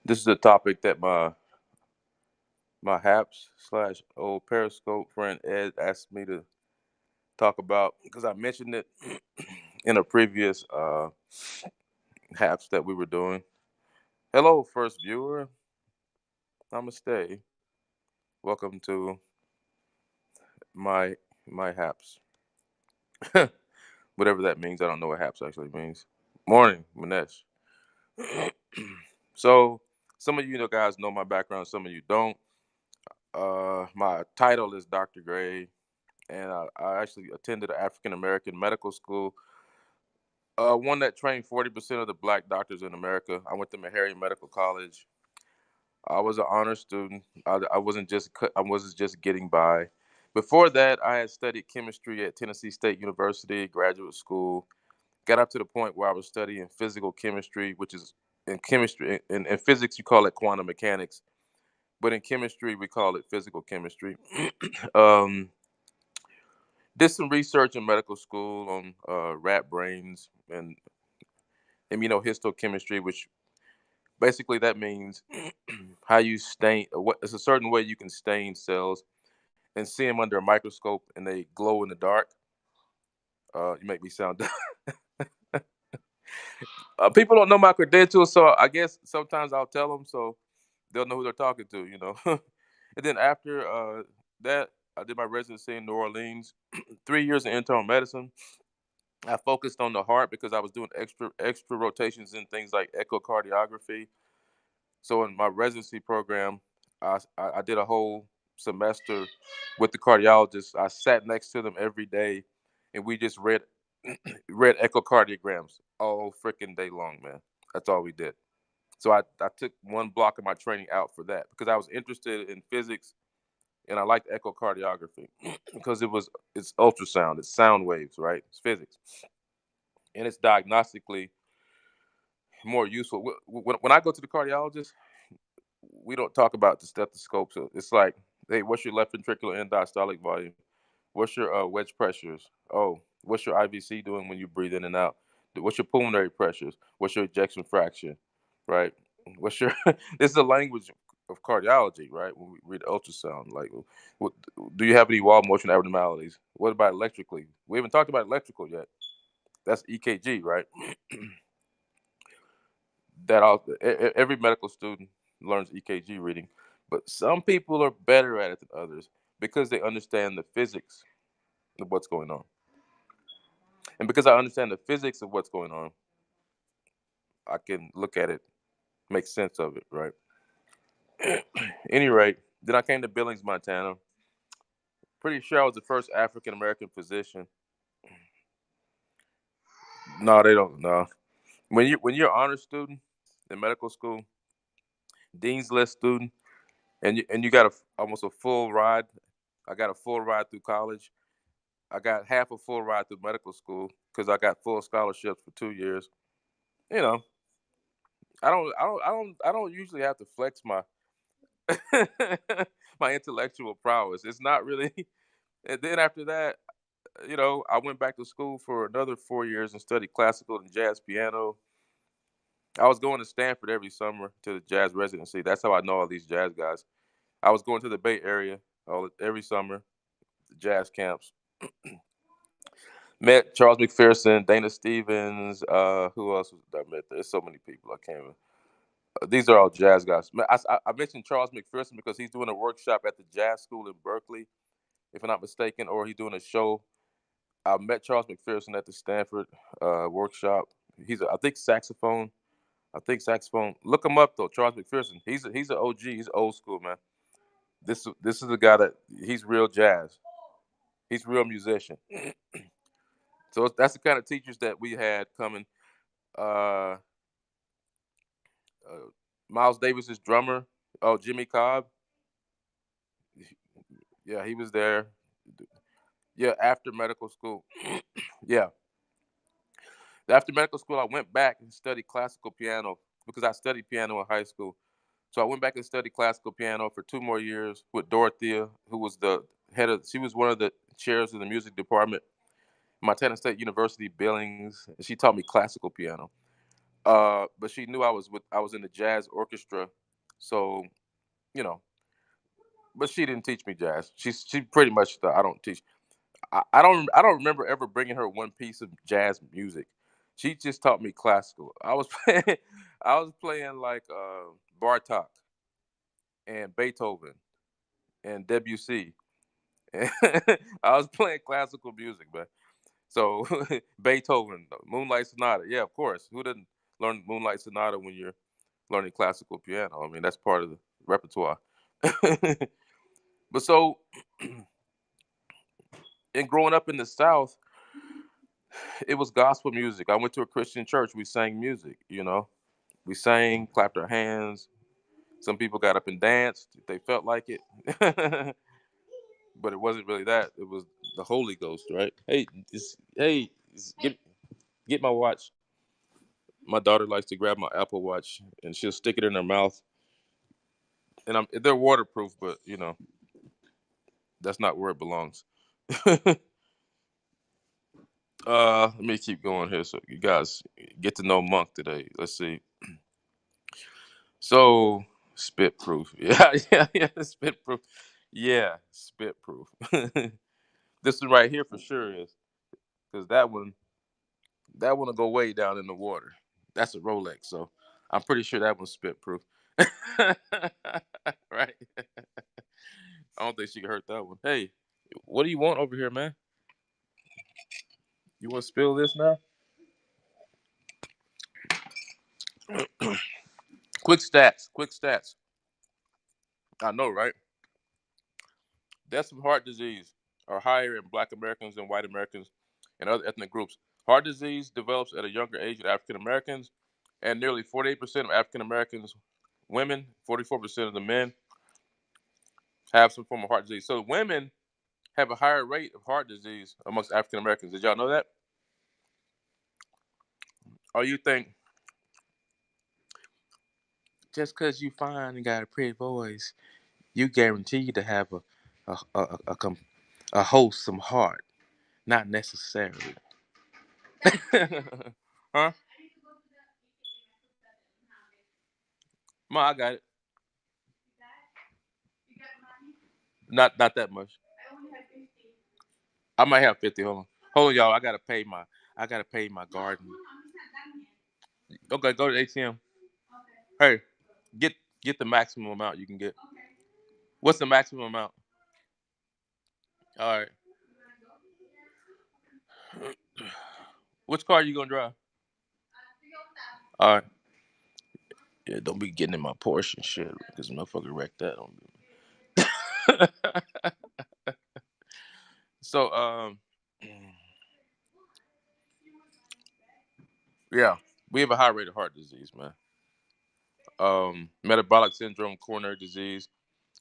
This is a topic that my Haps slash old Periscope friend Ed asked me to talk about because I mentioned it in a previous Haps that we were doing. Hello, first viewer. Namaste. Welcome to my my Haps. Whatever that means, I don't know what Haps actually means. Morning, Manesh. So some of you guys know my background, some of you don't. My title is Dr. Gray, and I actually attended an African American medical school, one that trained 40% of the black doctors in America. I went to Meharry Medical College. I was an honor student. I wasn't just getting by. Before that, I had studied chemistry at Tennessee State University graduate school. Got up to the point where I was studying physical chemistry, which is in chemistry in physics you call it quantum mechanics, but in chemistry we call it physical chemistry. um, did some research in medical school on rat brains and immunohistochemistry, which basically that means how you stain. What it's a certain way you can stain cells and see them under a microscope, and they glow in the dark. You make me sound. People don't know my credentials, so I guess sometimes I'll tell them so they'll know who they're talking to. And then after that, I did my residency in New Orleans, 3 years in internal medicine. I focused on the heart because I was doing extra rotations in things like echocardiography. So in my residency program, I did a whole semester with the cardiologist. I sat next to them every day, and we just read echocardiograms all freaking day long, man. That's all we did. So I took one block of my training out for that because I was interested in physics and I liked echocardiography because it's ultrasound, it's sound waves, right? It's physics, and it's diagnostically more useful. When I go to the cardiologist, we don't talk about the stethoscope. So it's like, hey, what's your left ventricular end diastolic volume? What's your wedge pressures? Oh, what's your IVC doing when you breathe in and out? What's your pulmonary pressures? What's your ejection fraction? Right? What's your this is the language of cardiology, right? When we read ultrasound, like, what, do you have any wall motion abnormalities? What about electrically? We haven't talked about electrical yet. That's EKG, right? Every medical student learns EKG reading, but some people are better at it than others because they understand the physics of what's going on. And because I understand the physics of what's going on, I can look at it, make sense of it, right? Any rate, then I came to Billings, Montana. Pretty sure I was the first African American physician. No, they don't know. When you're an honor student in medical school, dean's list student, and you got almost a full ride. I got a full ride through college. I got half a full ride through medical school because I got full scholarships for 2 years. You know, I don't usually have to flex my my intellectual prowess. It's not really. And then after that, I went back to school for another 4 years and studied classical and jazz piano. I was going to Stanford every summer to the jazz residency. That's how I know all these jazz guys. I was going to the Bay Area every summer, the jazz camps. Met Charles McPherson, Dana Stevens. Who else was I met? There's so many people I can't even. These are all jazz guys. I mentioned Charles McPherson because he's doing a workshop at the Jazz School in Berkeley, if I'm not mistaken, or he's doing a show. I met Charles McPherson at the Stanford workshop. I think saxophone. I think saxophone. Look him up though, Charles McPherson. He's an OG. He's old school, man. This is a guy that he's real jazz. He's a real musician. So that's the kind of teachers that we had coming. Uh, uh, Miles Davis's drummer. Oh, Jimmy Cobb. Yeah, he was there. Yeah, after medical school. Yeah, after medical school, I went back and studied classical piano because I studied piano in high school. So I went back and studied classical piano for 2 more years with Dorothea, who was the head of. She was one of the chairs of the music department, Montana State University Billings, and she taught me classical piano. But she knew I was in the jazz orchestra, so you know. But she didn't teach me jazz. She pretty much I don't teach. I don't remember ever bringing her one piece of jazz music. She just taught me classical. I was playing I was playing like Bartok and Beethoven and Debussy. And I was playing classical music, man. So Beethoven, Moonlight Sonata. Yeah, of course. Who didn't learn Moonlight Sonata when you're learning classical piano? I mean, that's part of the repertoire. But so, in growing up in the South, it was gospel music. I went to a Christian church. We sang music, you know. We sang, clapped our hands. Some people got up and danced if they felt like it. But it wasn't really that. It was the Holy Ghost, right? Get my watch. My daughter likes to grab my Apple Watch and she'll stick it in her mouth. And they're waterproof, but you know, that's not where it belongs. Let me keep going here so you guys get to know Monk today. Let's see. So spit proof. Yeah, yeah, spit proof. Yeah, spit proof. This one right here for sure is because that one will go way down in the water. That's a Rolex, so I'm pretty sure that one's spit proof. Right? I don't think she can hurt that one. Hey, what do you want over here, man? You want to spill this now? Quick stats. Quick stats. I know, right? Deaths from heart disease are higher in Black Americans than white Americans and other ethnic groups. Heart disease develops at a younger age in African Americans, and nearly 48% of African Americans women, 44% of the men have some form of heart disease. So women have a higher rate of heart disease amongst African Americans. Did y'all know that? Or you think just because you fine and got a pretty voice, you guaranteed to have a wholesome heart? Not necessarily. Huh? Ma, I got it. Not that much. I might have 50. Hold on, y'all. I gotta pay my garden. Okay, go to ATM. Hey, get get the maximum amount you can get. What's the maximum amount? All right. Which car you gonna drive? All right. Yeah, don't be getting in my Porsche and shit, because motherfucker wrecked that on me. So yeah, we have a high rate of heart disease, man. Metabolic syndrome, coronary disease.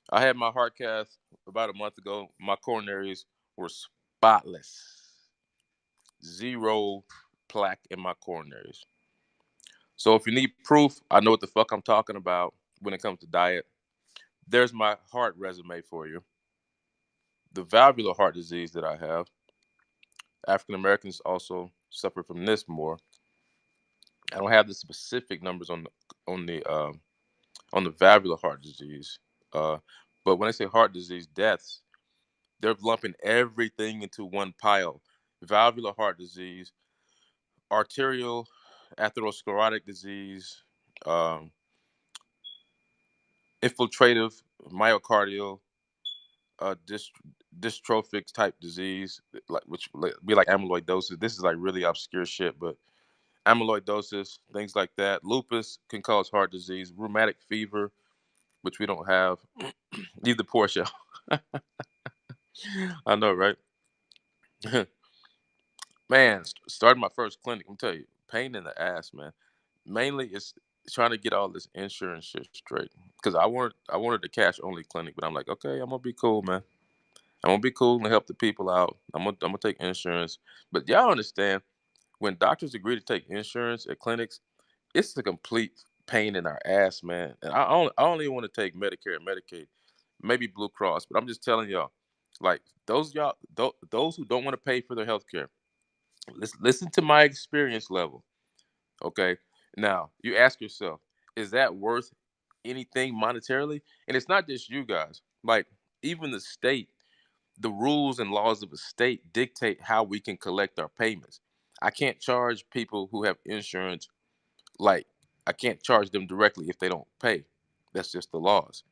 I had my heart cath about a month ago. My coronaries were spotless, zero plaque in my coronaries. So if you need proof, I know what the fuck I'm talking about when it comes to diet. There's my heart resume for you. The valvular heart disease that I have, African Americans also suffer from this more. I don't have the specific numbers on the on the valvular heart disease, uh, but when I say heart disease deaths, they're lumping everything into one pile: valvular heart disease, arterial atherosclerotic disease, um, infiltrative myocardial dystrophic type disease, like which be like amyloidosis. This is like really obscure shit, but amyloidosis, things like that. Lupus can cause heart disease, rheumatic fever, which we don't have. Neither Porsche. I know, right? Man, starting my first clinic, I'm tell you, pain in the ass, man. Mainly, it's trying to get all this insurance shit straight. Because I wanted a cash only clinic, but I'm like, okay, I'm gonna be cool, man. I'm gonna be cool and help the people out. I'm gonna take insurance. But y'all understand when doctors agree to take insurance at clinics, it's a complete pain in our ass, man. And I only want to take Medicare and Medicaid, maybe Blue Cross, but I'm just telling y'all, like those who don't want to pay for their health care, listen to my experience level. Okay, Now, you ask yourself, is that worth anything monetarily? And it's not just you guys. Like, even the state, the rules and laws of the state dictate how we can collect our payments. I can't charge people who have insurance, like, I can't charge them directly if they don't pay. That's just the laws.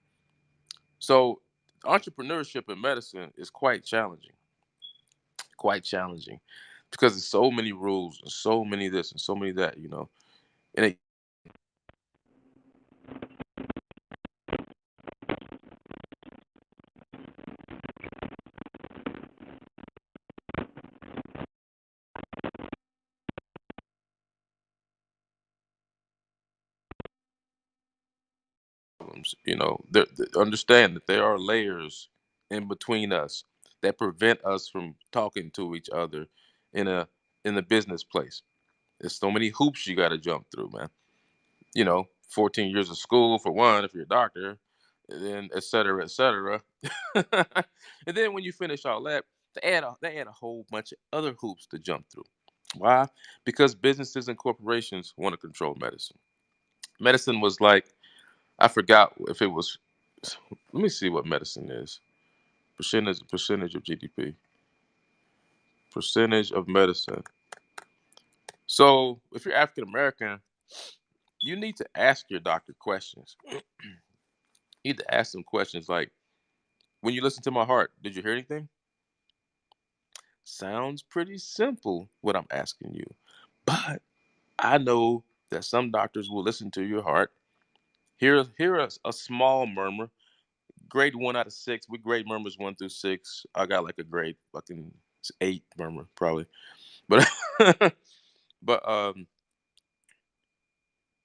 So, entrepreneurship in medicine is quite challenging because there's so many rules and so many this and so many that, and it problems. Understand that there are layers in between us that prevent us from talking to each other in a in the business place. There's so many hoops you got to jump through, man. 14 years of school for one, if you're a doctor, and then et cetera, et cetera. And then when you finish all that, they add a whole bunch of other hoops to jump through. Why? Because businesses and corporations want to control medicine. Medicine was like, I forgot if it was. Let me see what medicine is. Percentage of GDP. Percentage of medicine. So if you're African American, you need to ask your doctor questions. You need to ask them questions like, when you listen to my heart, did you hear anything? Sounds pretty simple what I'm asking you. But I know that some doctors will listen to your heart, hear a small murmur, grade 1 out of 6. We grade murmurs 1 through 6. I got like a grade fucking 8 murmur probably. But but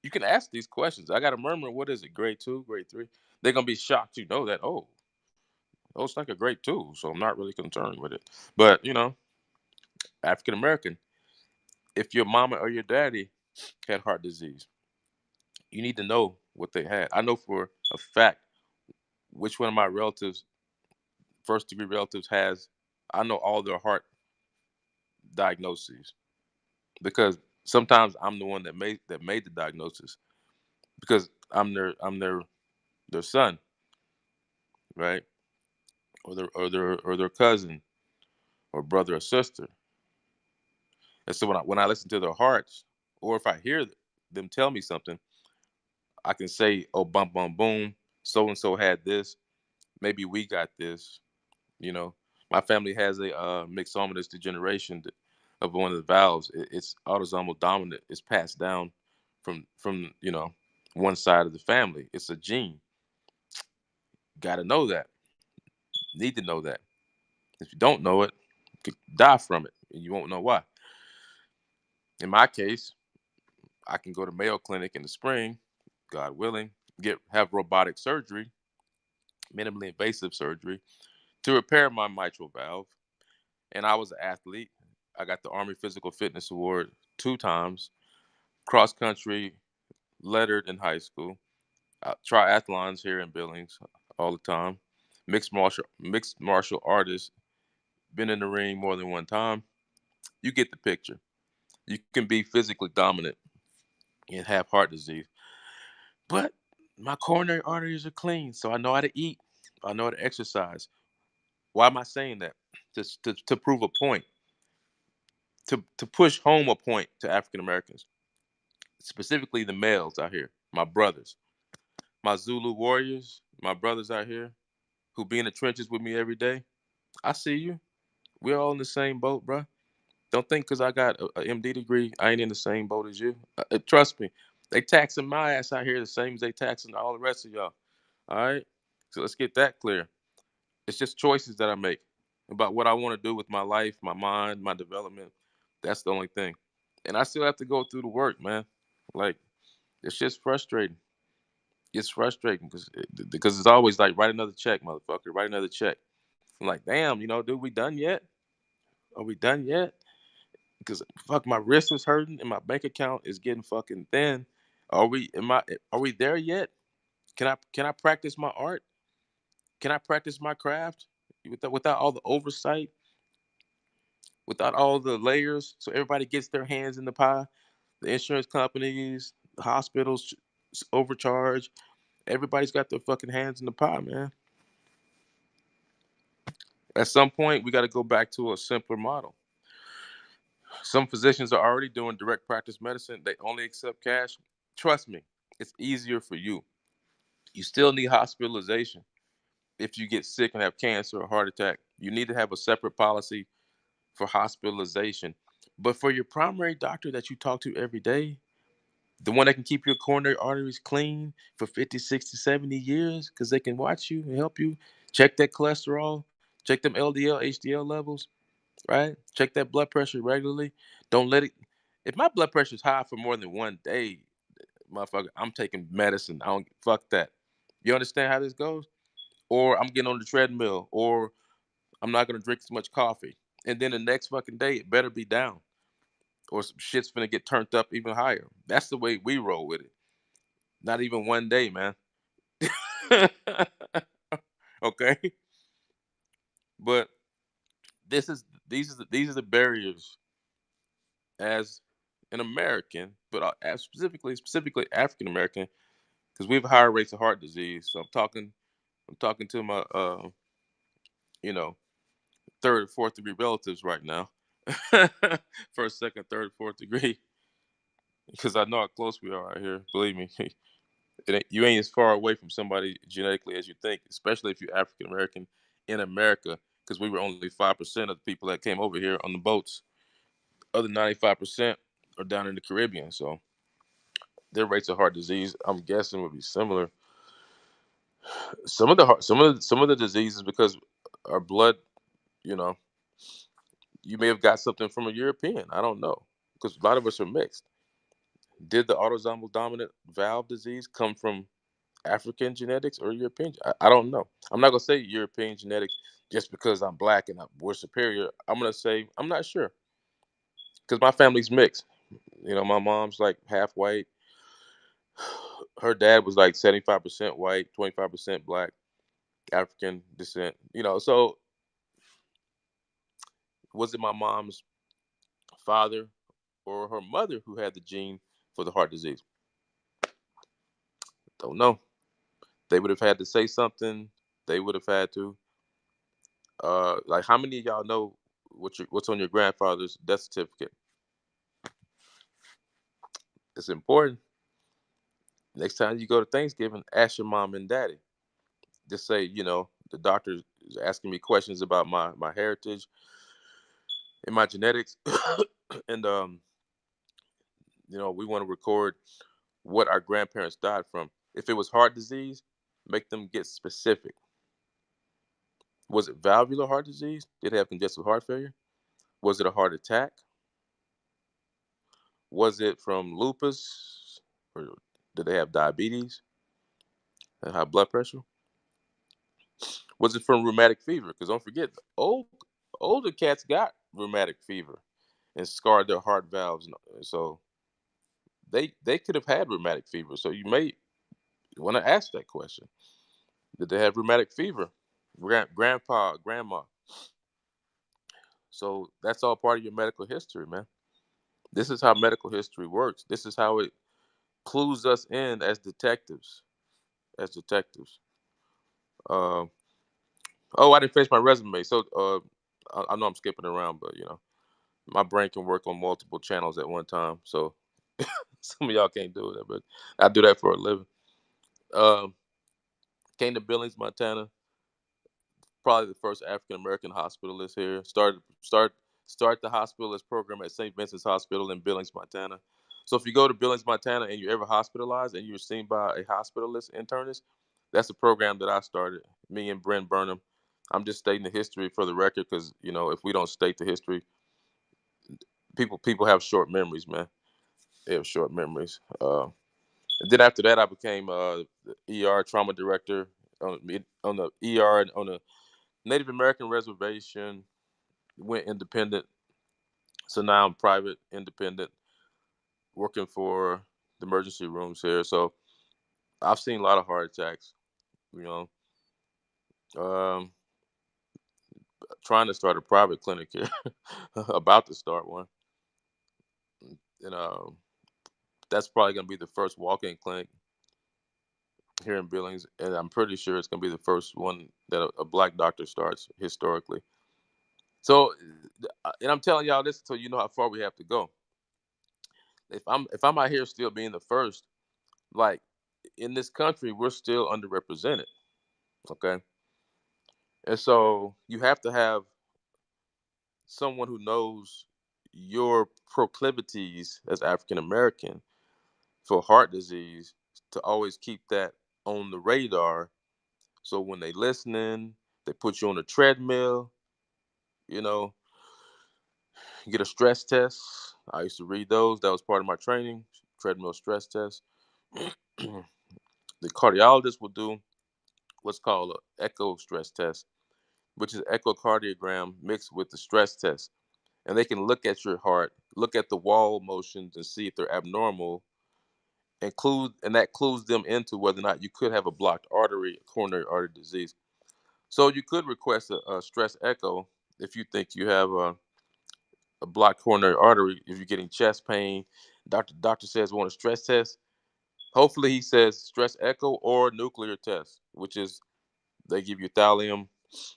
you can ask these questions. I got a murmur, what is it? Grade 2, grade 3? They're gonna be shocked to know that, oh, it's like a grade 2, so I'm not really concerned with it. But African American, if your mama or your daddy had heart disease, you need to know what they had. I know for a fact which one of my relatives, first degree relatives, has. I know all their heart diagnoses because sometimes I'm the one that made the diagnosis because I'm their son, right? Or their cousin or brother or sister. And so when I listen to their hearts, or if I hear them tell me something, I can say, oh, bum bum boom, so and so had this. Maybe we got this. You know, my family has a myxomatous degeneration of one of the valves. It's autosomal dominant. It's passed down from one side of the family. It's a gene. Got to know that. Need to know that. If you don't know it, you could die from it, and you won't know why. In my case, I can go to Mayo Clinic in the spring, God willing, have robotic surgery, minimally invasive surgery, to repair my mitral valve. And I was an athlete. I got the Army Physical Fitness Award 2 times, cross country, lettered in high school, triathlons here in Billings all the time, mixed martial artist, been in the ring more than one time. You get the picture. You can be physically dominant and have heart disease, but my coronary arteries are clean, so I know how to eat. I know how to exercise. Why am I saying that? To prove a point, to push home a point to African Americans, specifically the males out here, my brothers, my Zulu warriors, my brothers out here who be in the trenches with me every day. I see you. We're all in the same boat, bro. Don't think because I got a MD degree, I ain't in the same boat as you. Trust me, they taxing my ass out here the same as they taxing all the rest of y'all. All right, so let's get that clear. It's just choices that I make about what I want to do with my life, my mind, my development. That's the only thing. And I still have to go through the work, man. Like, it's just frustrating. It's frustrating because it's always like, write another check, motherfucker. Write another check. I'm like, damn, dude, we done yet? Are we done yet? Because fuck, my wrist is hurting and my bank account is getting fucking thin. Are we there yet? Can I practice my art? Can I practice my craft without all the oversight, without all the layers, so everybody gets their hands in the pie? The insurance companies, The hospitals overcharged. Everybody's got their fucking hands in the pot, man. At some point, we got to go back to a simpler model. Some physicians are already doing direct practice medicine. They only accept cash. Trust me, it's easier for you. You still need hospitalization if you get sick and have cancer or heart attack. You need to have a separate policy for hospitalization. But for your primary doctor that you talk to every day, the one that can keep your coronary arteries clean for 50, 60, 70 years, because they can watch you and help you check that cholesterol, check them LDL, HDL levels, right? Check that blood pressure regularly. Don't let it, if my blood pressure is high for more than 1 day, motherfucker, I'm taking medicine. I don't, fuck that. You understand how this goes? Or I'm getting on the treadmill, or I'm not gonna drink as much coffee. And then the next fucking day, it better be down, or some shit's gonna get turned up even higher. That's the way we roll with it. Not even 1 day, man. Okay, but these are the barriers as an American, but as specifically African American, because we have higher rates of heart disease. So I'm talking to my you know third or fourth degree relatives right now. First, second, third, fourth degree, because I know how close we are out here. Believe me, you ain't as far away from somebody genetically as you think, especially if you're African American in America, because we were only 5% of the people that came over here on the boats. Other 95% are down in the Caribbean, so their rates of heart disease, I'm guessing, would be similar. Some of the diseases, because our blood, you know, you may have got something from a European. I don't know, because a lot of us are mixed. Did the autosomal dominant valve disease come from African genetics or European? I don't know. I'm not gonna say European genetics just because I'm black and we're superior. I'm gonna say I'm not sure, because my family's mixed. My mom's like half white. Her dad was like 75% white, 25% black, African descent. So was it my mom's father or her mother who had the gene for the heart disease? Don't know. They would have had to say something. They would have had to. Like, how many of y'all know what's on your grandfather's death certificate? It's important. Next time you go to Thanksgiving, ask your mom and daddy. Just say, the doctor is asking me questions about my heritage and my genetics, and we want to record what our grandparents died from. If it was heart disease, make them get specific. Was it valvular heart disease? Did they have congestive heart failure? Was it a heart attack? Was it from lupus? Or did they have diabetes and high blood pressure? Was it from rheumatic fever? Because don't forget, older cats got rheumatic fever and scarred their heart valves, so they could have had rheumatic fever. So you may want to ask that question: did they have rheumatic fever? Grandpa, grandma. So that's all part of your medical history, man. This is how medical history works. This is how it clues us in as detectives. As detectives. Uh, oh, I didn't finish my resume. So I know I'm skipping around, but my brain can work on multiple channels at one time. So some of y'all can't do that, but I do that for a living. Um, Came to Billings, Montana. Probably the first African American hospitalist here. Start the hospitalist program at St. Vincent's Hospital in Billings, Montana. So if you go to Billings, Montana, and you're ever hospitalized and you're seen by a hospitalist internist, that's a program that I started. Me and Brent Burnham. I'm just stating the history for the record, because if we don't state the history, people have short memories, man. They have short memories. And then after that, I became the ER trauma director on the ER on the Native American reservation. Went independent, so now I'm private, independent, working for the emergency rooms here. So I've seen a lot of heart attacks. You know, um, Trying to start a private clinic here, about to start one, and That's probably going to be the first walk-in clinic here in Billings, and I'm pretty sure it's going to be the first one that a black doctor starts historically. So, and I'm telling y'all this so you know how far we have to go. If I'm out here still being the first, like in this country, we're still underrepresented. Okay, and so you have to have someone who knows your proclivities as African American for heart disease to always keep that on the radar. So when they listening, they put you on a treadmill, you know, get a stress test. I used to read those. That was part of my training, treadmill stress test. The cardiologist will do what's called an echo stress test, which is echocardiogram mixed with the stress test. And they can look at your heart, look at the wall motions and see if they're abnormal, and that clues them into whether or not you could have a blocked artery, coronary artery disease. So you could request a stress echo if you think you have a blocked coronary artery. If you're getting chest pain, doctor says we want a stress test. Hopefully he says stress echo or nuclear test, which is they give you thallium,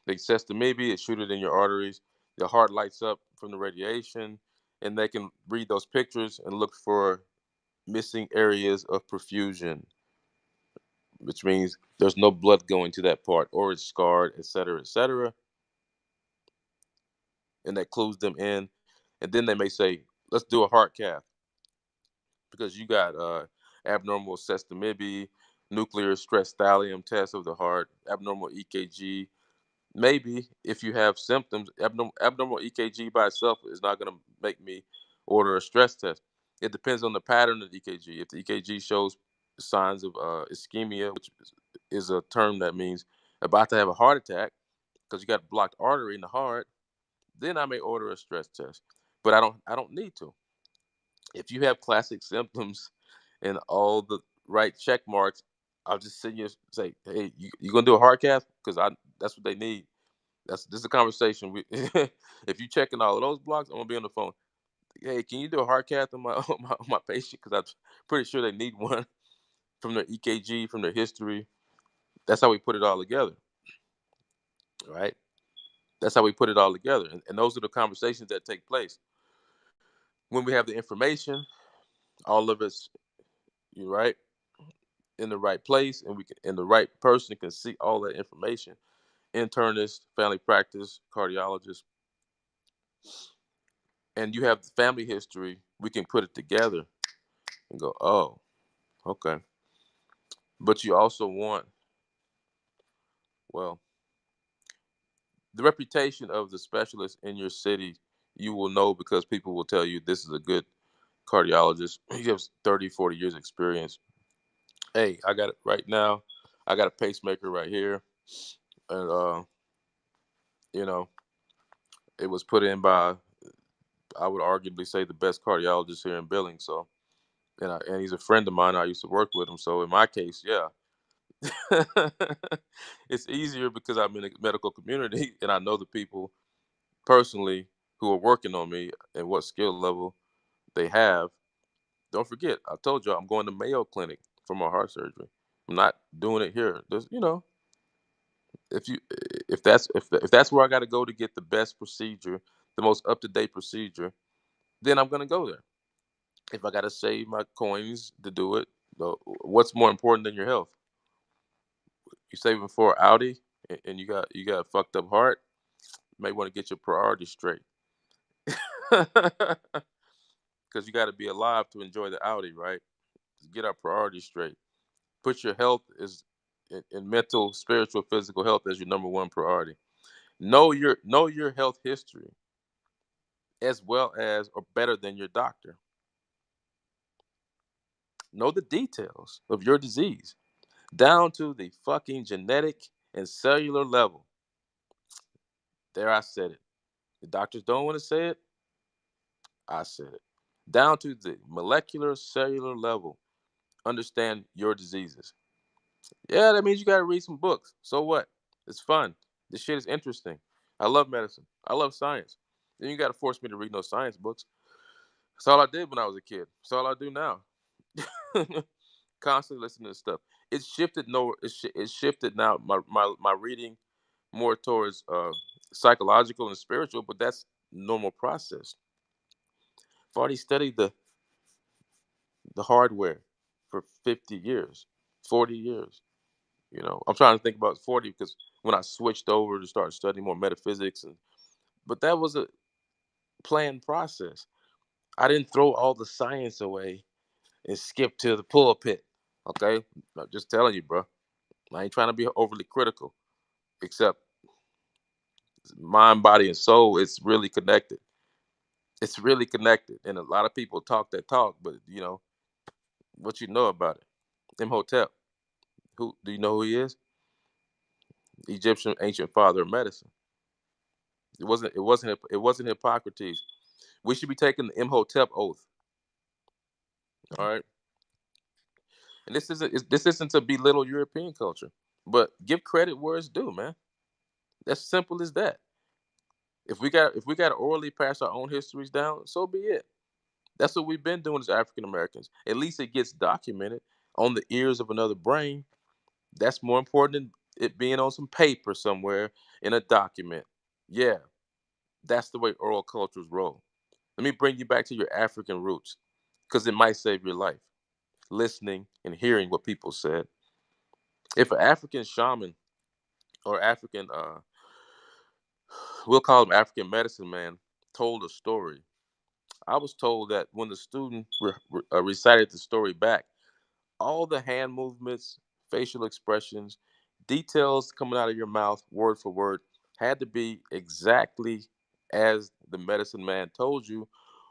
they assess the maybe it shoot it in your arteries. The heart lights up from the radiation, and they can read those pictures and look for missing areas of perfusion, which means there's no blood going to that part or it's scarred, et cetera, and that clues them in. And then they may say, let's do a heart cath because you got abnormal sestamibi, nuclear stress thallium test of the heart, abnormal EKG. Maybe if you have symptoms, abnormal EKG by itself is not going to make me order a stress test. It depends on the pattern of the EKG. If the EKG shows signs of ischemia, which is a term that means about to have a heart attack because you got a blocked artery in the heart, then I may order a stress test. But I don't need to. If you have classic symptoms and all the right check marks, I'll just send you say, hey, you gonna do a heart cath? Because I that's what they need. This is a conversation. If you checking all of those blocks, I'm gonna be on the phone. Hey, can you do a heart cath on my on my patient? Because I'm pretty sure they need one from their EKG, from their history. That's how we put it all together, right? That's how we put it all together, and those are the conversations that take place when we have the information. All of us, you right, in the right place, and and the right person can see all that information. Internist, family practice, cardiologist, and you have the family history. We can put it together and go, oh, okay. But you also want, well, the reputation of the specialist in your city, you will know because people will tell you this is a good cardiologist. He has 30, 40 years experience. Hey, I got it right now. I got a pacemaker right here. And, you know, it was put in by, I would arguably say, the best cardiologist here in Billings. So, and he's a friend of mine. I used to work with him. So in my case, yeah, it's easier because I'm in a medical community and I know the people personally who are working on me and what skill level they have. Don't forget, I told you I'm going to Mayo Clinic for my heart surgery. I'm not doing it here. There's, if you if that's where I got to go to get the best procedure, the most up to date procedure, then I'm gonna go there. If I got to save my coins to do it, what's more important than your health? You saving for Audi and you got a fucked up heart. You may want to get your priorities straight. Because you got to be alive to enjoy the Audi, right? Get our priorities straight. Put your health is in mental, spiritual, physical health as your number one priority. Know your health history as well as or better than your doctor. Know the details of your disease down to the fucking genetic and cellular level. There, I said it. The doctors don't want to say it. I said it. Down to the molecular cellular level. Understand your diseases. Yeah, that means you got to read some books. So what? It's fun. This shit is interesting. I love medicine. I love science. Then you got to force me to read no science books. That's all I did when I was a kid. That's all I do now. Constantly listening to stuff. It's shifted. No, it's shifted now. My reading more towards psychological and spiritual, but that's normal process. I've already studied the hardware for 50 years, 40 years. I'm trying to think about 40 because when I switched over to start studying more metaphysics, but that was a planned process. I didn't throw all the science away and skip to the pulpit. Okay, I'm just telling you, bro. I ain't trying to be overly critical, except mind, body, and soul. It's really connected. It's really connected, and a lot of people talk that talk, but what you know about it. Imhotep. Who do you know who he is? Egyptian ancient father of medicine. It wasn't Hippocrates. We should be taking the Imhotep oath. All right, and this isn't to belittle European culture, but give credit where it's due, man. That's simple as that. If we got to orally pass our own histories down, so be it. That's what we've been doing as African Americans. At least it gets documented on the ears of another brain. That's more important than it being on some paper somewhere in a document. Yeah, that's the way oral cultures roll. Let me bring you back to your African roots, because it might save your life. Listening and hearing what people said. If an African shaman or African, we'll call him African medicine man, told a story, I was told that when the student recited the story back, all the hand movements, facial expressions, details coming out of your mouth, word for word, had to be exactly as the medicine man told you,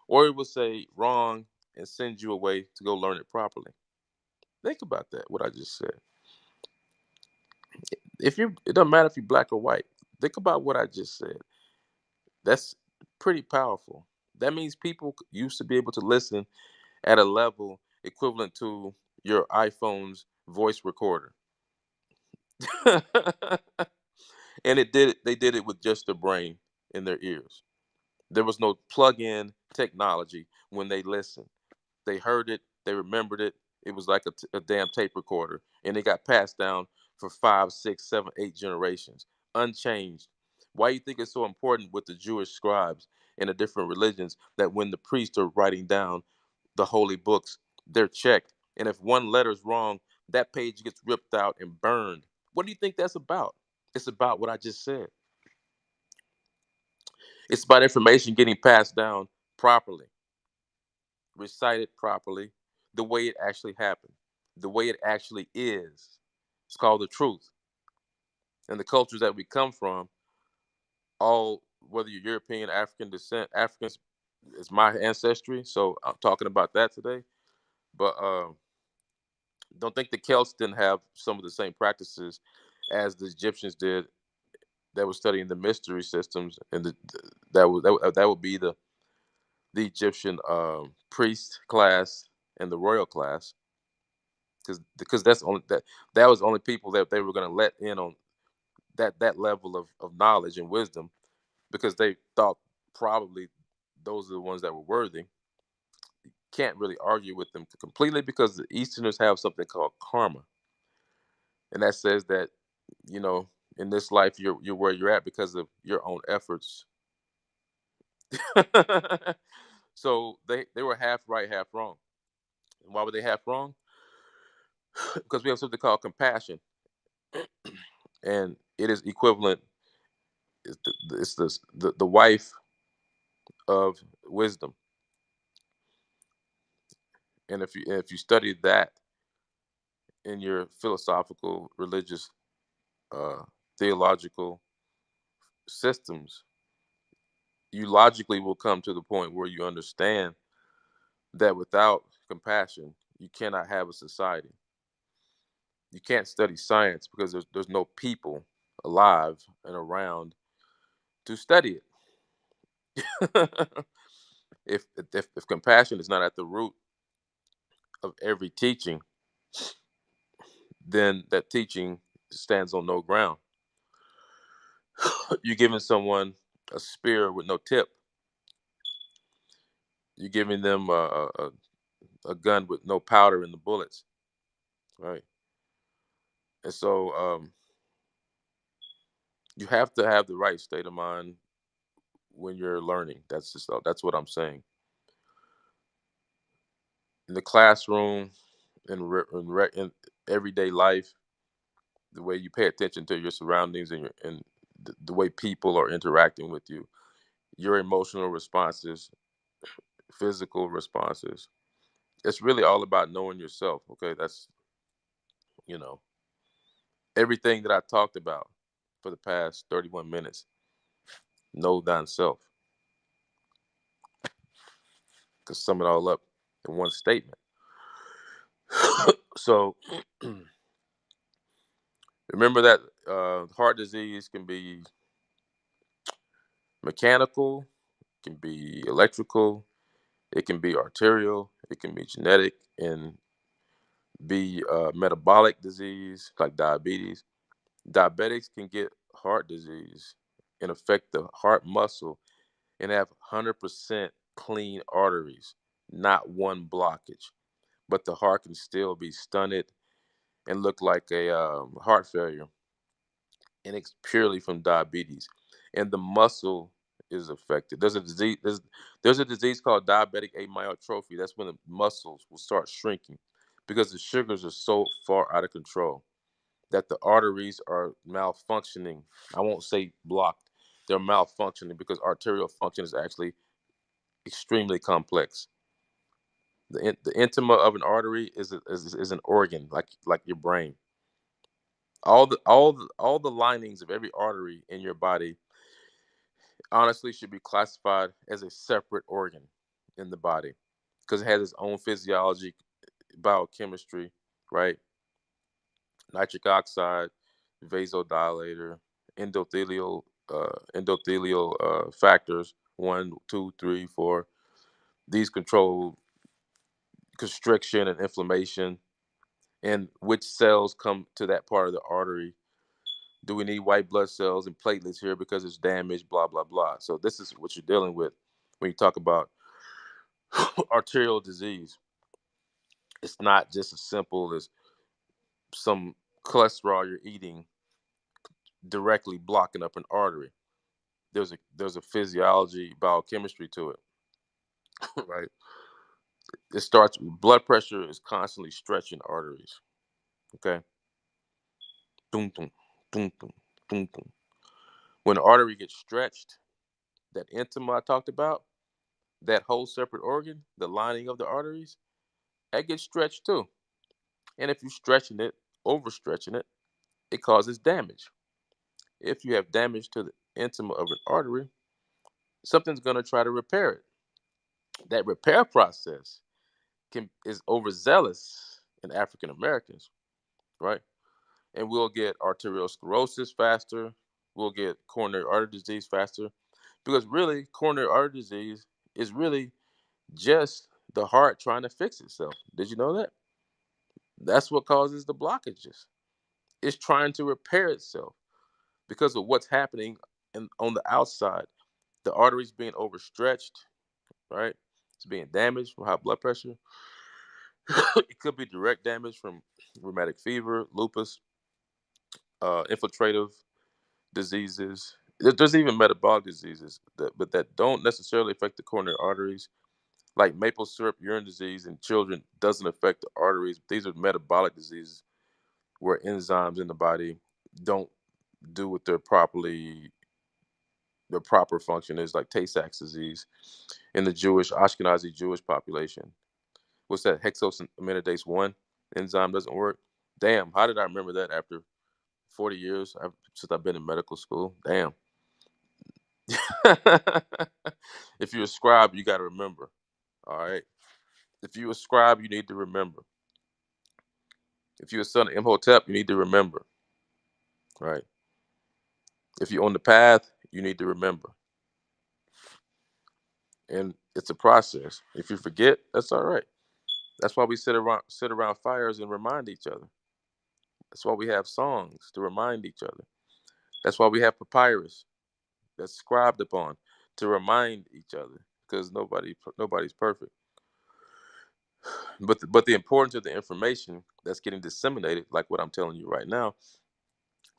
or it would say wrong and send you away to go learn it properly. Think about that, what I just said. It doesn't matter if you're black or white. Think about what I just said. That's pretty powerful. That means people used to be able to listen at a level equivalent to your iPhone's voice recorder. And they did it with just the brain in their ears. There was no plug-in technology when they listened. They heard it, they remembered it. It was like a damn tape recorder, and it got passed down for 5, 6, 7, 8 generations, unchanged. Why you think it's so important with the Jewish scribes and the different religions that when the priests are writing down the holy books, they're checked, and if one letter's wrong, that page gets ripped out and burned. What do you think that's about? It's about what I just said. It's about information getting passed down properly, recited properly, the way it actually happened, the way it actually is. It's called the truth. And the cultures that we come from, all whether you're European, African descent, Africans is my ancestry. So I'm talking about that today. But don't think the Celts didn't have some of the same practices as the Egyptians did that were studying the mystery systems, and that would be the Egyptian priest class and the royal class, because that was only people that they were going to let in on that level of knowledge and wisdom, because they thought probably those are the ones that were worthy. Can't really argue with them completely, because the Easterners have something called karma, and that says that you know in this life you're where you're at because of your own efforts. So they were half right, half wrong. And why were they half wrong? Because we have something called compassion, and it is equivalent. It's the wife of wisdom, and if you study that in your philosophical, religious, uh, theological systems, you logically will come to the point where you understand that without compassion, you cannot have a society. You can't study science because there's no people alive and around to study it. If compassion is not at the root of every teaching, then that teaching stands on no ground. You're giving someone a spear with no tip. You're giving them a gun with no powder in the bullets, right? And so you have to have the right state of mind when you're learning. That's what I'm saying. In the classroom, in everyday life, the way you pay attention to your surroundings and the way people are interacting with you, your emotional responses, physical responses. It's really all about knowing yourself. Okay, that's you know everything that I talked about for the past 31 minutes. Know thyself. To sum it all up in one statement. So remember that heart disease can be mechanical, can be electrical, it can be arterial, it can be genetic, and be metabolic disease like diabetes. Diabetics can get heart disease and affect the heart muscle and have 100% clean arteries, not one blockage. But the heart can still be stunted and look like a heart failure, and it's purely from diabetes. And the muscle is affected. There's a disease called diabetic amyotrophy. That's when the muscles will start shrinking because the sugars are so far out of control that the arteries are malfunctioning. I won't say blocked. They're malfunctioning because arterial function is actually extremely complex. The intima of an artery is an organ like your brain. All the linings of every artery in your body honestly should be classified as a separate organ in the body because it has its own physiology, biochemistry, right? Nitric oxide, vasodilator, endothelial factors, one, two, three, four. These control constriction and inflammation, and which cells come to that part of the artery. Do we need white blood cells and platelets here because it's damaged? Blah blah blah. So this is what you're dealing with when you talk about arterial disease. It's not just as simple as some cholesterol you're eating directly blocking up an artery. There's a physiology, biochemistry to it, right? It starts blood pressure is constantly stretching arteries. Okay, boom, boom, boom, boom, boom, boom. When the artery gets stretched, that intima I talked about, that whole separate organ, the lining of the arteries, that gets stretched too. And if you're stretching it, overstretching it, it causes damage. If you have damage to the intima of an artery, something's going to try to repair it. That repair process is overzealous in African Americans, right? And we'll get arterial sclerosis faster. We'll get coronary artery disease faster because really, coronary artery disease is really just the heart trying to fix itself. Did you know that? That's what causes the blockages. It's trying to repair itself because of what's happening on the outside. The arteries being overstretched, right? It's being damaged from high blood pressure. It could be direct damage from rheumatic fever, lupus, infiltrative diseases. There's even metabolic diseases, but that don't necessarily affect the coronary arteries. Like maple syrup urine disease in children doesn't affect the arteries. These are metabolic diseases where enzymes in the body don't do what their proper function is, like Tay-Sachs disease in the Jewish Ashkenazi Jewish population. What's that? Hexosaminidase one enzyme doesn't work. Damn, how did I remember that after 40 years since I've been in medical school? Damn. If you're a scribe, you got to remember. All right. If you're a scribe, you need to remember. If you're a son of Imhotep, you need to remember. Right. If you're on the path, you need to remember. And it's a process. If you forget, that's all right. That's why we sit around fires and remind each other. That's why we have songs to remind each other. That's why we have papyrus that's scribed upon to remind each other because nobody's perfect. But the importance of the information that's getting disseminated, like what I'm telling you right now,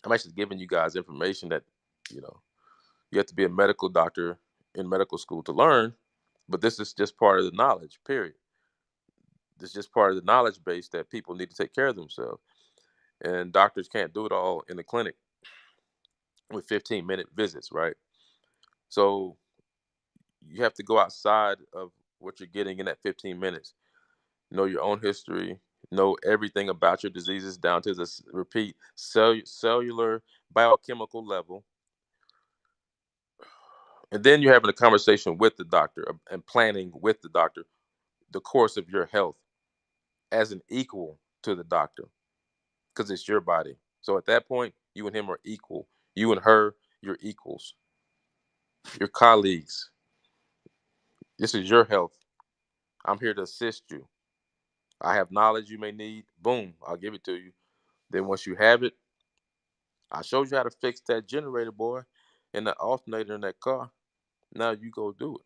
I'm actually giving you guys information that you know you have to be a medical doctor in medical school to learn. But this is just part of the knowledge. Period. This is just part of the knowledge base that people need to take care of themselves. And doctors can't do it all in the clinic with 15-minute visits, right? So you have to go outside of what you're getting in that 15 minutes. Know your own history, know everything about your diseases down to this repeat cellular biochemical level. And then you're having a conversation with the doctor and planning with the doctor the course of your health as an equal to the doctor because it's your body. So at that point, you and him are equal. You and her, you're equals. Your colleagues. This is your health. I'm here to assist you. I have knowledge you may need. Boom, I'll give it to you. Then once you have it, I showed you how to fix that generator, boy, and the alternator in that car. Now you go do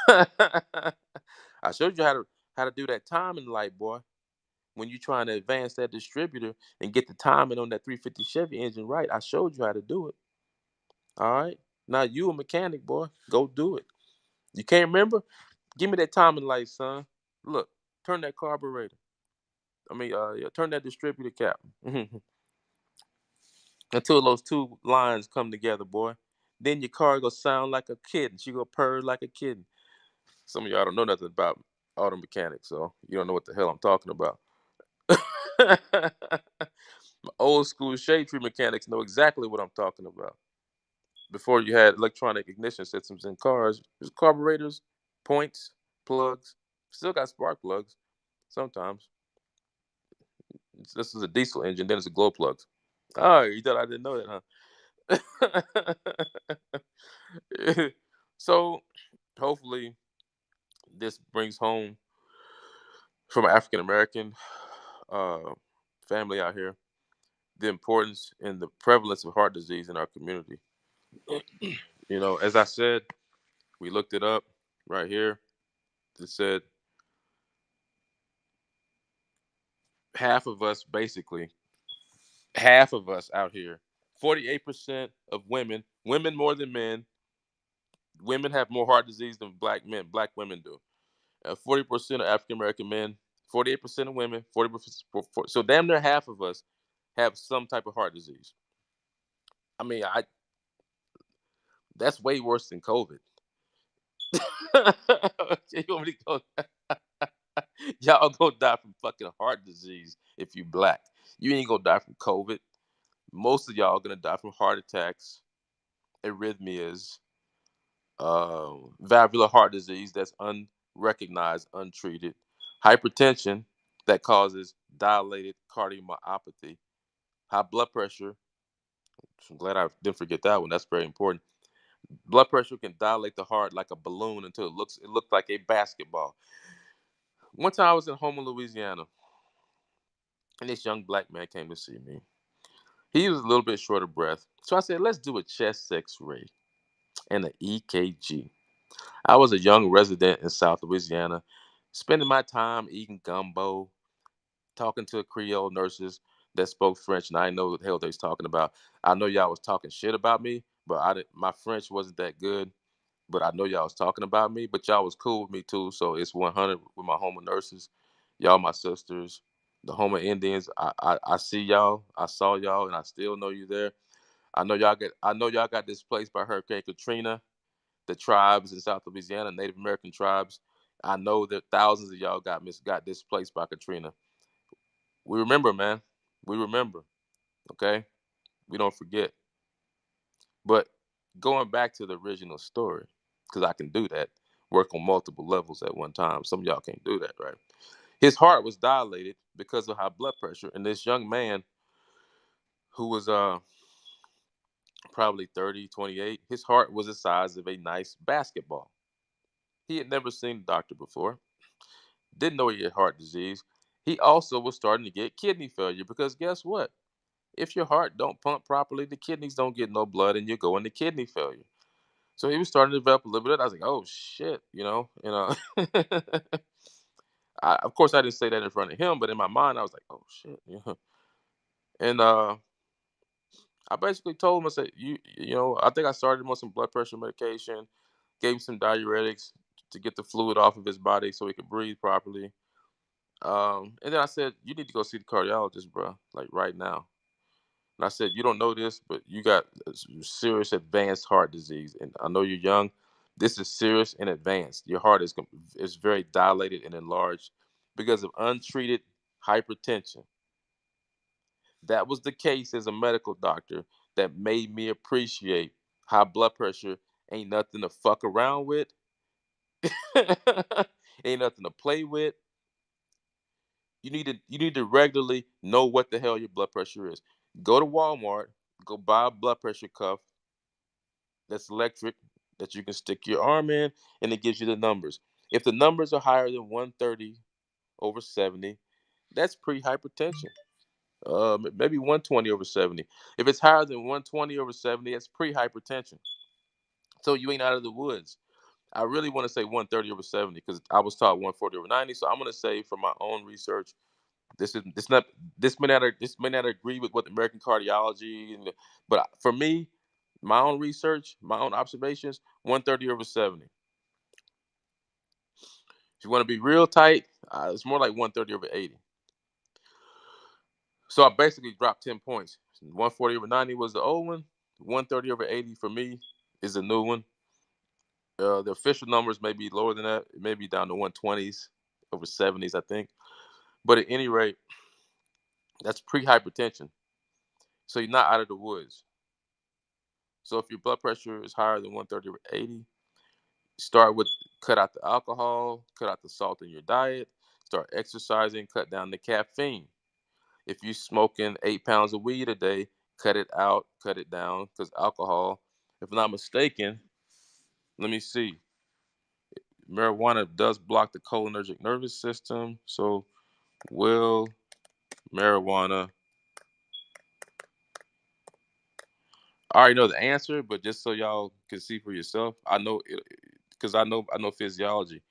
it. I showed you how to do that timing light, boy. When you're trying to advance that distributor and get the timing on that 350 Chevy engine right, I showed you how to do it. All right. Now you a mechanic, boy. Go do it. You can't remember? Give me that timing light, son. Look, turn that carburetor. Yeah, turn that distributor cap until those two lines come together, boy. Then your car gonna sound like a kitten. She gonna purr like a kitten. Some of y'all don't know nothing about auto mechanics, so you don't know what the hell I'm talking about. Old school shade tree mechanics know exactly what I'm talking about. Before you had electronic ignition systems in cars, there's carburetors, points, plugs. Still got spark plugs sometimes. This is a diesel engine, then it's a glow plugs. Oh, you thought I didn't know that, huh? So hopefully this brings home from an African American uh, family out here the importance and the prevalence of heart disease in our community. As I said, we looked it up right here. It said half of us, basically, half of us out here, 48% of women more than men, women have more heart disease than black men, black women do. 40% of African American men, 48% of women, 40%. So damn near half of us have some type of heart disease. I mean, that's way worse than COVID. You want me to go? Y'all gonna die from fucking heart disease if you black. You ain't gonna die from COVID. Most of y'all gonna die from heart attacks, arrhythmias, valvular heart disease that's unrecognized, untreated, hypertension that causes dilated cardiomyopathy, high blood pressure. I'm glad I didn't forget that one. That's very important. Blood pressure can dilate the heart like a balloon until it looked like a basketball. One time I was in Houma, Louisiana, and this young black man came to see me. He was a little bit short of breath, so I said, "Let's do a chest X-ray and an EKG." I was a young resident in South Louisiana, spending my time eating gumbo, talking to Creole nurses that spoke French, and I didn't know what the hell they was talking about. I know y'all was talking shit about me, but my French wasn't that good. But I know y'all was talking about me, but y'all was cool with me too. So it's 100 with my Houma nurses. Y'all my sisters. The Houma Indians. I see y'all. I saw y'all, and I still know you there. I know y'all got displaced by Hurricane Katrina. The tribes in South Louisiana, Native American tribes. I know that thousands of y'all got displaced by Katrina. We remember, man. We remember. Okay, we don't forget. But going back to the original story, because I can do that, work on multiple levels at one time. Some of y'all can't do that, right? His heart was dilated because of high blood pressure, and this young man who was probably 30, 28, his heart was the size of a nice basketball. He had never seen a doctor before, didn't know he had heart disease. He also was starting to get kidney failure because guess what? If your heart don't pump properly, the kidneys don't get no blood and you go into kidney failure. So he was starting to develop a little bit. I was like, oh shit. Of course, I didn't say that in front of him, but in my mind, I was like, "Oh shit," And I basically told him, I said, I think I started him on some blood pressure medication, gave him some diuretics to get the fluid off of his body so he could breathe properly. And then I said, you need to go see the cardiologist, bro, like right now. And I said, you don't know this, but you got serious advanced heart disease, and I know you're young. This is serious and advanced. Your heart is very dilated and enlarged because of untreated hypertension. That was the case as a medical doctor that made me appreciate high blood pressure ain't nothing to fuck around with, ain't nothing to play with. You need to regularly know what the hell your blood pressure is. Go to Walmart, go buy a blood pressure cuff that's electric that you can stick your arm in, and it gives you the numbers. If the numbers are higher than 130 over 70, that's pre-hypertension. Maybe 120 over 70. If it's higher than 120 over 70, that's pre-hypertension. So you ain't out of the woods. I really want to say 130 over 70 because I was taught 140 over 90. So I'm gonna say from my own research, this may not agree with what the American cardiology but for me, my own research, my own observations, 130 over 70. If you want to be real tight, it's more like 130 over 80. So I basically dropped 10 points. 140 over 90 was the old one. 130 over 80 for me is the new one. The official numbers may be lower than that. It may be down to 120s over 70s, I think. But at any rate, that's pre-hypertension. So you're not out of the woods. So if your blood pressure is higher than 130 over 80, start with cut out the alcohol, cut out the salt in your diet, start exercising, cut down the caffeine. If you're smoking 8 pounds of weed a day, cut it out, cut it down, because alcohol, if I'm not mistaken, let me see, marijuana does block the cholinergic nervous system. So will marijuana? I already know the answer, but just so y'all can see for yourself, I know it because I know physiology.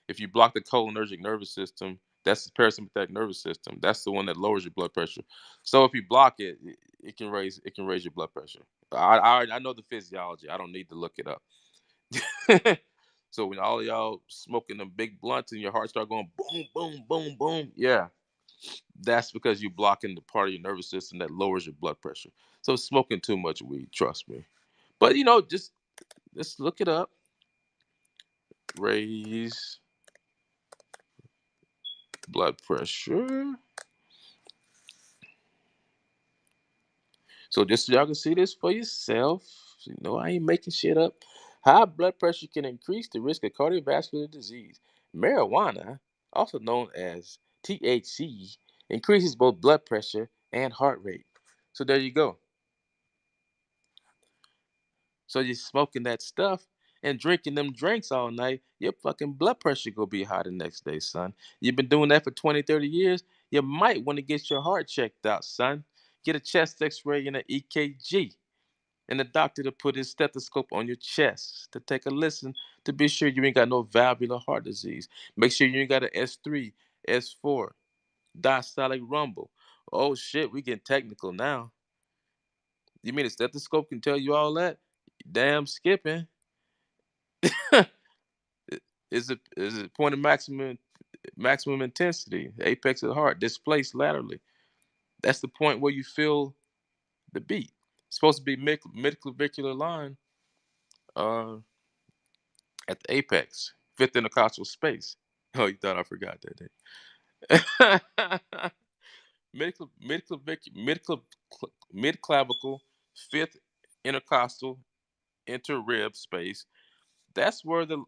If you block the cholinergic nervous system, that's the parasympathetic nervous system. That's the one that lowers your blood pressure. So if you block it, it can raise your blood pressure. I know the physiology. I don't need to look it up. So when all of y'all smoking them big blunts and your heart start going boom, boom, boom, boom, yeah, that's because you're blocking the part of your nervous system that lowers your blood pressure. So smoking too much weed, trust me. But just look it up. Raise blood pressure. So just so y'all can see this for yourself. I ain't making shit up. High blood pressure can increase the risk of cardiovascular disease. Marijuana, also known as THC, increases both blood pressure and heart rate. So there you go. So you're smoking that stuff and drinking them drinks all night, your fucking blood pressure gonna be high the next day, son. You've been doing that for 20, 30 years. You might want to get your heart checked out, son. Get a chest x-ray and an EKG. And the doctor to put his stethoscope on your chest to take a listen to be sure you ain't got no valvular heart disease. Make sure you ain't got an S3, S4, diastolic rumble. Oh shit, we getting technical now. You mean a stethoscope can tell you all that? Damn skipping. Is it point of maximum intensity, apex of the heart, displaced laterally. That's the point where you feel the beat. It's supposed to be mid-clavicular line uh, at the apex, fifth intercostal space. Oh, you thought I forgot that, day. Mid-clavicle, fifth intercostal interrib space. That's where the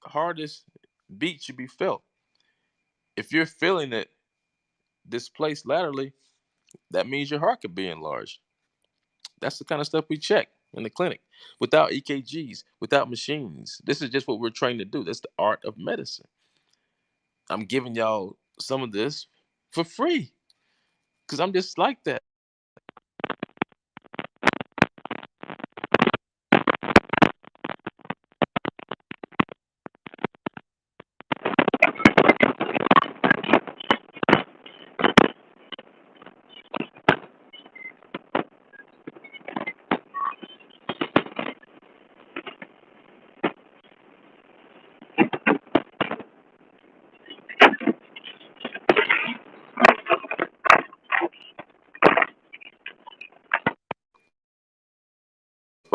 hardest beat should be felt. If you're feeling it displaced laterally, that means your heart could be enlarged. That's the kind of stuff we check in the clinic without EKGs, without machines. This is just what we're trained to do. That's the art of medicine. I'm giving y'all some of this for free because I'm just like that.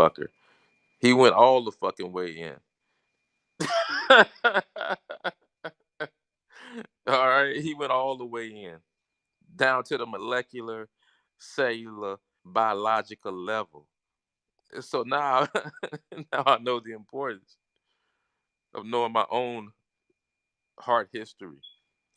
motherfucker. He went all the fucking way in. All right, he went all the way in, down to the molecular, cellular, biological level. And so now, now I know the importance of knowing my own heart history.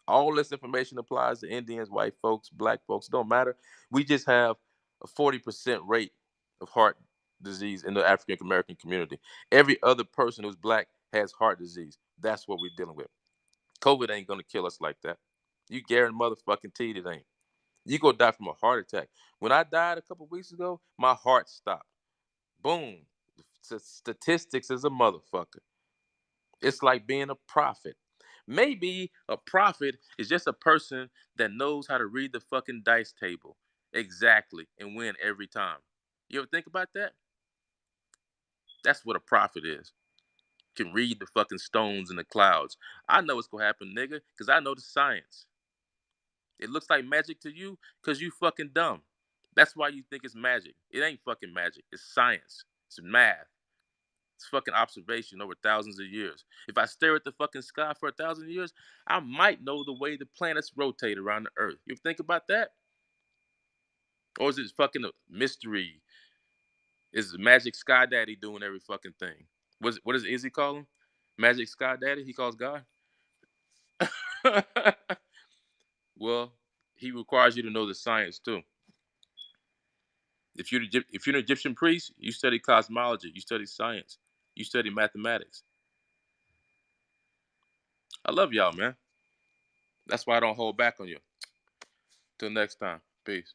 All this information applies to Indians, white folks, black folks. Don't matter. We just have a 40% rate of heart disease in the African American community. Every other person who's black has heart disease. That's what we're dealing with. COVID ain't gonna kill us like that. You guarantee motherfucking teed it ain't. You go die from a heart attack. When I died a couple weeks ago, my heart stopped. Boom. Statistics is a motherfucker. It's like being a prophet. Maybe a prophet is just a person that knows how to read the fucking dice table exactly and win every time. You ever think about that? That's what a prophet is. Can read the fucking stones in the clouds. I know what's gonna happen, nigga, because I know the science. It looks like magic to you because you fucking dumb. That's why you think it's magic. It ain't fucking magic. It's science. It's math. It's fucking observation over thousands of years. If I stare at the fucking sky for 1,000 years, I might know the way the planets rotate around the Earth. You ever think about that? Or is it fucking a mystery? Is Magic Sky Daddy doing every fucking thing? What does Izzy call him? Magic Sky Daddy? He calls God? Well, he requires you to know the science too. If you're an Egyptian priest, you study cosmology, you study science, you study mathematics. I love y'all, man. That's why I don't hold back on you. Till next time. Peace.